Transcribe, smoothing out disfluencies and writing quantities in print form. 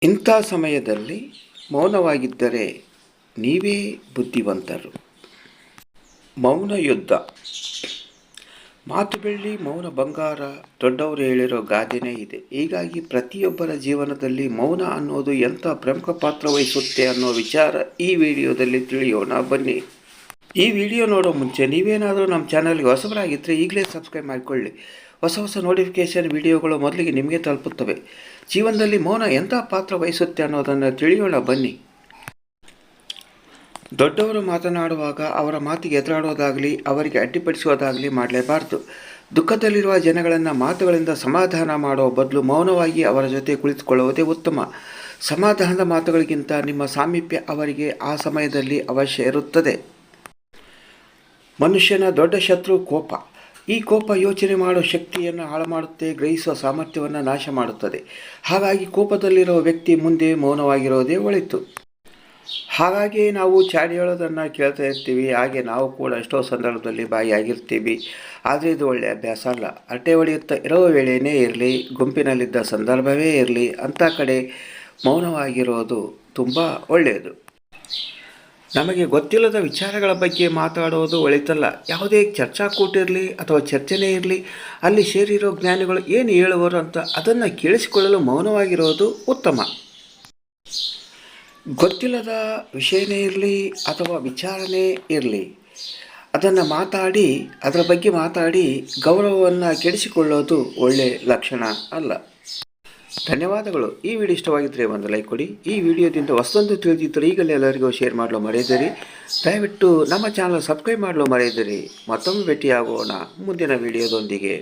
ಇಂಥ ಸಮಯದಲ್ಲಿ ಮೌನವಾಗಿದ್ದರೆ ನೀವೇ ಬುದ್ಧಿವಂತರು. ಮೌನ ಯುದ್ಧ. ಮಾತು ಬೆಳ್ಳಿ ಮೌನ ಬಂಗಾರ, ದೊಡ್ಡವರು ಹೇಳಿರೋ ಗಾದೆನೇ ಇದೆ. ಹೀಗಾಗಿ ಪ್ರತಿಯೊಬ್ಬರ ಜೀವನದಲ್ಲಿ ಮೌನ ಅನ್ನೋದು ಎಂಥ ಪ್ರಮುಖ ಪಾತ್ರ ವಹಿಸುತ್ತೆ ಅನ್ನೋ ವಿಚಾರ ಈ ವಿಡಿಯೋದಲ್ಲಿ ತಿಳಿಯೋಣ ಬನ್ನಿ. ಈ ವಿಡಿಯೋ ನೋಡೋ ಮುಂಚೆ ನೀವೇನಾದರೂ ನಮ್ಮ ಚಾನಲ್ಗೆ ಹೊಸಬರಾಗಿದ್ದರೆ ಈಗಲೇ ಸಬ್ಸ್ಕ್ರೈಬ್ ಮಾಡಿಕೊಳ್ಳಿ. ಹೊಸ ನೋಟಿಫಿಕೇಷನ್ ವಿಡಿಯೋಗಳು ಮೊದಲಿಗೆ ನಿಮಗೆ ತಲುಪುತ್ತವೆ. ಜೀವನದಲ್ಲಿ ಮೌನ ಎಂಥ ಪಾತ್ರ ವಹಿಸುತ್ತೆ ಅನ್ನೋದನ್ನು ತಿಳಿಯೋಣ ಬನ್ನಿ. ದೊಡ್ಡವರು ಮಾತನಾಡುವಾಗ ಅವರ ಮಾತಿಗೆ ಎದುರಾಡೋದಾಗಲಿ ಅವರಿಗೆ ಅಡ್ಡಿಪಡಿಸುವುದಾಗಲಿ ಮಾಡಲೇಬಾರದು. ದುಃಖದಲ್ಲಿರುವ ಜನಗಳನ್ನು ಮಾತುಗಳಿಂದ ಸಮಾಧಾನ ಮಾಡುವ ಬದಲು ಮೌನವಾಗಿ ಅವರ ಜೊತೆ ಕುಳಿತುಕೊಳ್ಳುವುದೇ ಉತ್ತಮ. ಸಮಾಧಾನದ ಮಾತುಗಳಿಗಿಂತ ನಿಮ್ಮ ಸಾಮೀಪ್ಯ ಅವರಿಗೆ ಆ ಸಮಯದಲ್ಲಿ ಅವಶ್ಯ ಇರುತ್ತದೆ. ಮನುಷ್ಯನ ದೊಡ್ಡ ಶತ್ರು ಕೋಪ. ಈ ಕೋಪ ಯೋಚನೆ ಮಾಡುವ ಶಕ್ತಿಯನ್ನು ಹಾಳು ಮಾಡುತ್ತೆ, ಗ್ರಹಿಸುವ ಸಾಮರ್ಥ್ಯವನ್ನು ನಾಶ ಮಾಡುತ್ತದೆ. ಹಾಗಾಗಿ ಕೋಪದಲ್ಲಿರುವ ವ್ಯಕ್ತಿ ಮುಂದೆ ಮೌನವಾಗಿರೋದೇ ಒಳಿತು. ಹಾಗಾಗಿ ನಾವು ಚಾಡಿ ಹೇಳೋದನ್ನು ಕೇಳ್ತಾ ಇರ್ತೀವಿ. ಹಾಗೆ ನಾವು ಕೂಡ ಎಷ್ಟೋ ಸಂದರ್ಭದಲ್ಲಿ ಬಾಯಿಯಾಗಿರ್ತೀವಿ. ಆದರೆ ಇದು ಒಳ್ಳೆಯ ಅಭ್ಯಾಸ ಅಲ್ಲ. ಹರಟೆ ಹೊಡೆಯುತ್ತಾ ಇರೋ ವೇಳೆಯೇ ಇರಲಿ, ಗುಂಪಿನಲ್ಲಿದ್ದ ಸಂದರ್ಭವೇ ಇರಲಿ, ಅಂಥ ಕಡೆ ಮೌನವಾಗಿರೋದು ತುಂಬ ಒಳ್ಳೆಯದು. ನಮಗೆ ಗೊತ್ತಿಲ್ಲದ ವಿಚಾರಗಳ ಬಗ್ಗೆ ಮಾತಾಡೋದು ಒಳಿತಲ್ಲ. ಯಾವುದೇ ಚರ್ಚಾಕೂಟ ಇರಲಿ ಅಥವಾ ಚರ್ಚೆನೇ ಇರಲಿ, ಅಲ್ಲಿ ಸೇರಿರೋ ಜ್ಞಾನಿಗಳು ಏನು ಹೇಳುವರು ಅಂತ ಅದನ್ನು ಕೇಳಿಸಿಕೊಳ್ಳಲು ಮೌನವಾಗಿರೋದು ಉತ್ತಮ. ಗೊತ್ತಿಲ್ಲದ ವಿಷಯನೇ ಇರಲಿ ಅಥವಾ ವಿಚಾರನೇ ಇರಲಿ, ಅದರ ಬಗ್ಗೆ ಮಾತಾಡಿ ಗೌರವವನ್ನು ಕೆಡಿಸಿಕೊಳ್ಳೋದು ಒಳ್ಳೆಯ ಲಕ್ಷಣ ಅಲ್ಲ. ಧನ್ಯವಾದಗಳು. ಈ ವಿಡಿಯೋ ಇಷ್ಟವಾಗಿದ್ದರೆ ಒಂದು ಲೈಕ್ ಕೊಡಿ. ಈ ವಿಡಿಯೋದಿಂದ ಹೊಸದೊಂದು ತಿಳಿದಿದ್ದರೆ ಈಗಲೇ ಎಲ್ಲರಿಗೂ ಶೇರ್ ಮಾಡಲು ಮರೆಯದಿರಿ. ದಯವಿಟ್ಟು ನಮ್ಮ ಚಾನಲ್ ಸಬ್ಸ್ಕ್ರೈಬ್ ಮಾಡಲು ಮರೆಯದಿರಿ. ಮತ್ತೊಮ್ಮೆ ಭೇಟಿಯಾಗೋಣ ಮುಂದಿನ ವಿಡಿಯೋದೊಂದಿಗೆ.